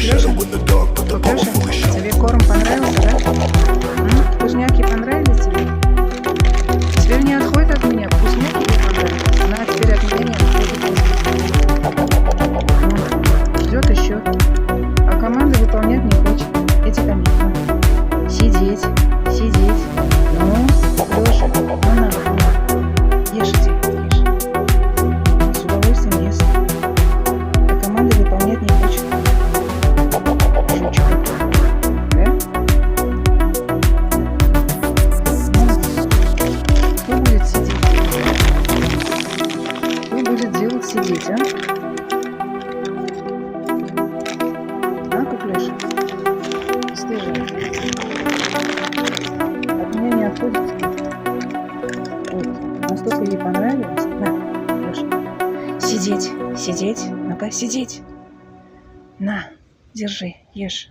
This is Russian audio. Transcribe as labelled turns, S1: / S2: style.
S1: Пуклюша, тебе корм понравился, да? Вкусняки понравились тебе? Теперь не отходит от меня. Вкусняки тебе понравились? Она теперь от меня не отходит. Ждет еще. А команды выполнять не хочет. Эти команды. Сидеть. Сидеть. Ну, Леша, на. Ешь иди, ешь. С удовольствием ест. А команды выполнять не хочет. Жучка. Да? Кто будет сидеть? Кто будет делать сидеть, а? А, Куклюша? Слушай. От меня не отходит. Вот. Настолько ей понравилось. На, Леша. Сидеть. Сидеть. Ну-ка, сидеть. На, держи, ешь.